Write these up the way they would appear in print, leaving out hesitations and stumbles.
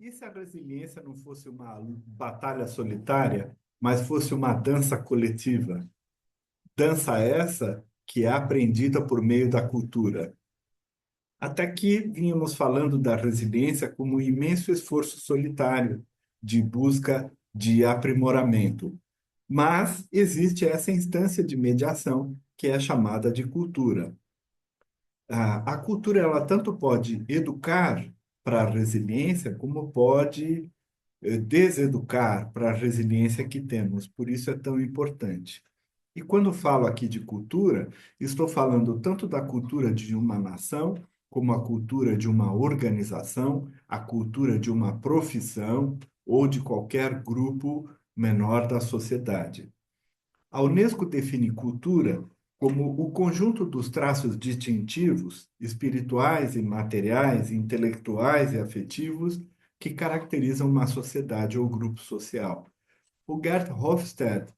E se a resiliência não fosse uma batalha solitária, mas fosse uma dança coletiva? Dança essa que é aprendida por meio da cultura. Até aqui vínhamos falando da resiliência como um imenso esforço solitário de busca de aprimoramento. Mas existe essa instância de mediação que é chamada de cultura. A cultura ela tanto pode educar para a resiliência, como pode deseducar para a resiliência que temos. Por isso é tão importante. E quando falo aqui de cultura, estou falando tanto da cultura de uma nação, como a cultura de uma organização, a cultura de uma profissão ou de qualquer grupo menor da sociedade. A Unesco define cultura como o conjunto dos traços distintivos, espirituais e materiais, intelectuais e afetivos que caracterizam uma sociedade ou grupo social. O Gert Hofstede,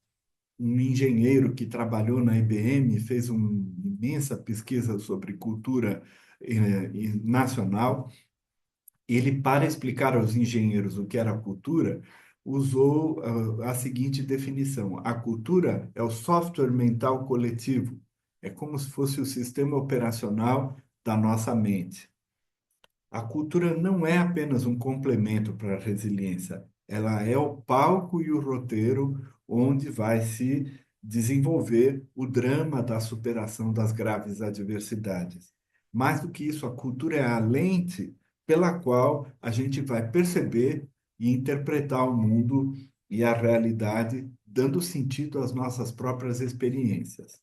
um engenheiro que trabalhou na IBM, fez uma imensa pesquisa sobre cultura nacional. Ele, para explicar aos engenheiros o que era cultura, usou a seguinte definição: a cultura é o software mental coletivo, é como se fosse o sistema operacional da nossa mente. A cultura não é apenas um complemento para a resiliência, ela é o palco e o roteiro onde vai se desenvolver o drama da superação das graves adversidades. Mais do que isso, a cultura é a lente pela qual a gente vai perceber e interpretar o mundo e a realidade, dando sentido às nossas próprias experiências.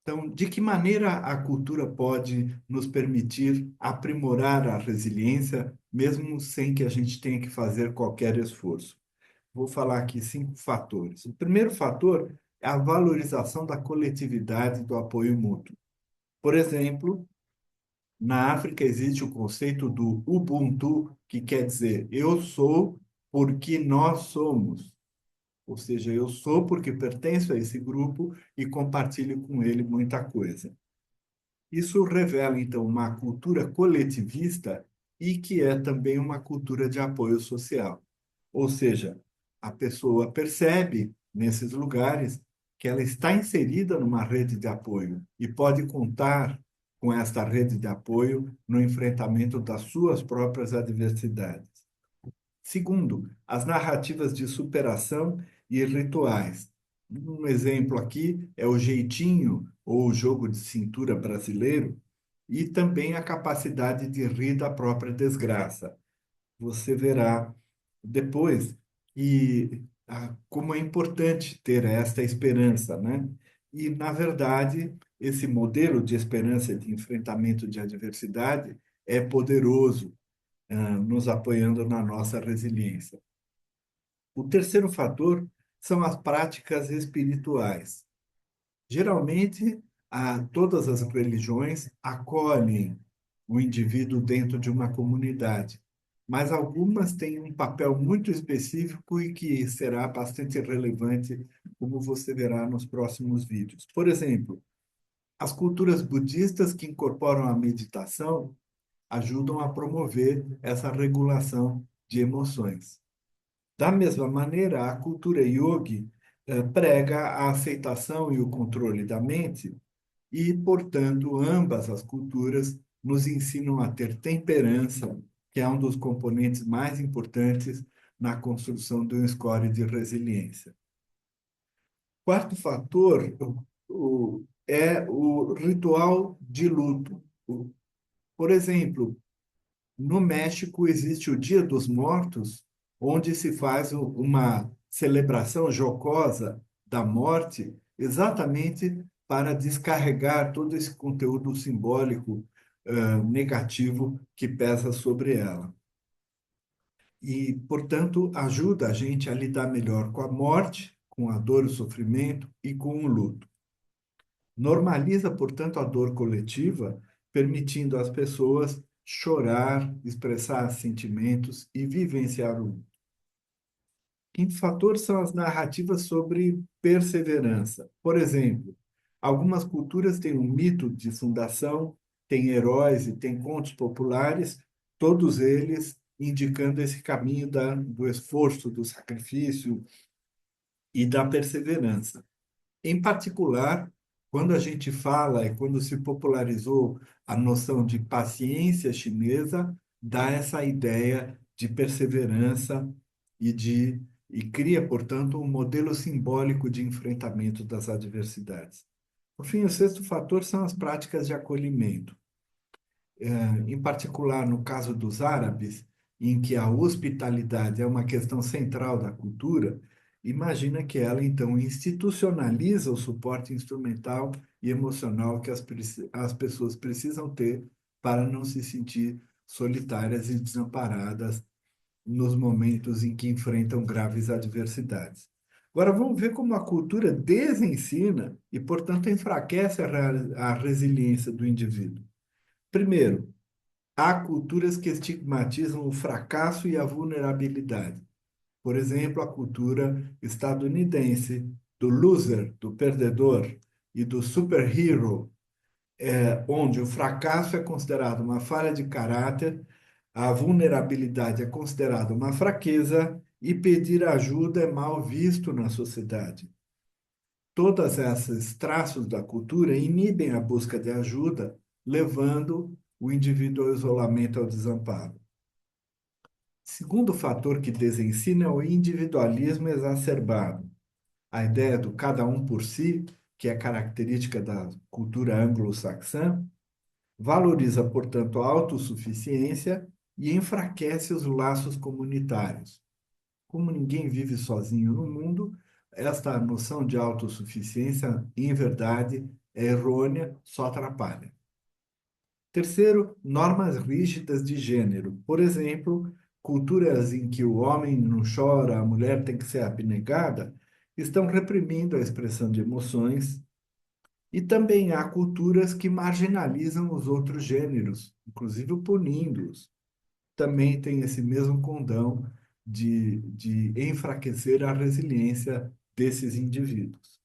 Então, de que maneira a cultura pode nos permitir aprimorar a resiliência, mesmo sem que a gente tenha que fazer qualquer esforço? Vou falar aqui 5 fatores. O primeiro fator é a valorização da coletividade e do apoio mútuo. Por exemplo, na África existe o conceito do Ubuntu, que quer dizer eu sou porque nós somos. Ou seja, eu sou porque pertenço a esse grupo e compartilho com ele muita coisa. Isso revela, então, uma cultura coletivista e que é também uma cultura de apoio social. Ou seja, a pessoa percebe nesses lugares que ela está inserida numa rede de apoio e pode contar com esta rede de apoio no enfrentamento das suas próprias adversidades. Segundo, as narrativas de superação e rituais. Um exemplo aqui é o jeitinho ou o jogo de cintura brasileiro e também a capacidade de rir da própria desgraça. Você verá depois como é importante ter esta esperança, né? E, na verdade, esse modelo de esperança e de enfrentamento de adversidade é poderoso, nos apoiando na nossa resiliência. O terceiro fator são as práticas espirituais. Geralmente, todas as religiões acolhem o indivíduo dentro de uma comunidade, mas algumas têm um papel muito específico e que será bastante relevante, como você verá nos próximos vídeos. Por exemplo, as culturas budistas que incorporam a meditação ajudam a promover essa regulação de emoções. Da mesma maneira, a cultura yogi prega a aceitação e o controle da mente, e, portanto, ambas as culturas nos ensinam a ter temperança, que é um dos componentes mais importantes na construção de um score de resiliência. Quarto fator é o ritual de luto. Por exemplo, no México existe o Dia dos Mortos, onde se faz uma celebração jocosa da morte, exatamente para descarregar todo esse conteúdo simbólico, negativo que pesa sobre ela. E, portanto, ajuda a gente a lidar melhor com a morte, com a dor, o sofrimento e com o luto. Normaliza, portanto, a dor coletiva, permitindo às pessoas chorar, expressar sentimentos e vivenciar o luto. Quinto fator são as narrativas sobre perseverança. Por exemplo, algumas culturas têm um mito de fundação, têm heróis e têm contos populares, todos eles indicando esse caminho do esforço, do sacrifício e da perseverança. Em particular, quando a gente fala e quando se popularizou a noção de paciência chinesa, dá essa ideia de perseverança e cria, portanto, um modelo simbólico de enfrentamento das adversidades. Por fim, o sexto fator são as práticas de acolhimento. Em particular, no caso dos árabes, em que a hospitalidade é uma questão central da cultura, imagina que ela, então, institucionaliza o suporte instrumental e emocional que as pessoas precisam ter para não se sentir solitárias e desamparadas nos momentos em que enfrentam graves adversidades. Agora, vamos ver como a cultura desensina e, portanto, enfraquece a resiliência do indivíduo. Primeiro, há culturas que estigmatizam o fracasso e a vulnerabilidade. Por exemplo, a cultura estadunidense do loser, do perdedor e do superhero, onde o fracasso é considerado uma falha de caráter, a vulnerabilidade é considerada uma fraqueza e pedir ajuda é mal visto na sociedade. Todos esses traços da cultura inibem a busca de ajuda, levando o indivíduo ao isolamento, ao desamparo. Segundo fator que desensina é o individualismo exacerbado. A ideia do cada um por si, que é característica da cultura anglo-saxã, valoriza, portanto, a autossuficiência e enfraquece os laços comunitários. Como ninguém vive sozinho no mundo, esta noção de autossuficiência, em verdade, é errônea, só atrapalha. Terceiro, normas rígidas de gênero. Por exemplo, culturas em que o homem não chora, a mulher tem que ser abnegada, estão reprimindo a expressão de emoções. E também há culturas que marginalizam os outros gêneros, inclusive punindo-os. Também tem esse mesmo condão de enfraquecer a resiliência desses indivíduos.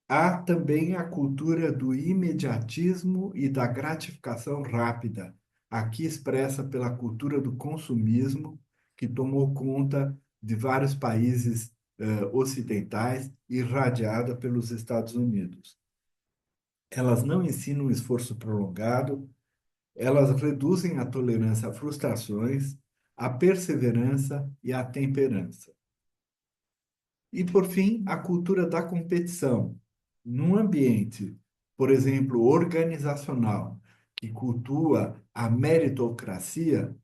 Há também a cultura do imediatismo e da gratificação rápida, aqui expressa pela cultura do consumismo, que tomou conta de vários países ocidentais, irradiada pelos Estados Unidos. Elas não ensinam um esforço prolongado, elas reduzem a tolerância a frustrações, a perseverança e a temperança. E, por fim, a cultura da competição. Num ambiente, por exemplo, organizacional, que cultua a meritocracia,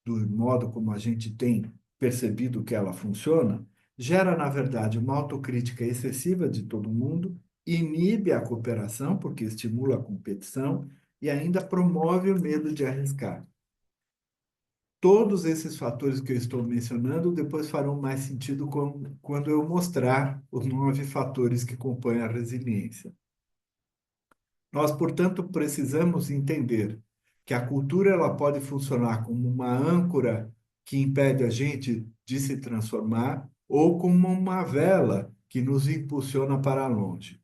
do modo como a gente tem percebido que ela funciona, gera, na verdade, uma autocrítica excessiva de todo mundo, inibe a cooperação, porque estimula a competição, e ainda promove o medo de arriscar. Todos esses fatores que eu estou mencionando depois farão mais sentido quando eu mostrar os 9 fatores que compõem a resiliência. Nós, portanto, precisamos entender que a cultura ela pode funcionar como uma âncora que impede a gente de se transformar ou como uma vela que nos impulsiona para longe.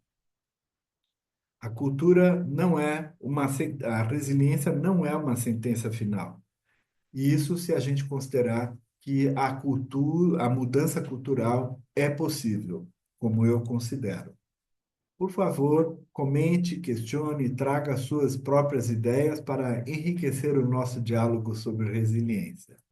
A cultura não é a resiliência não é uma sentença final. E isso se a gente considerar que a mudança cultural é possível, como eu considero. Por favor, comente, questione, traga suas próprias ideias para enriquecer o nosso diálogo sobre resiliência.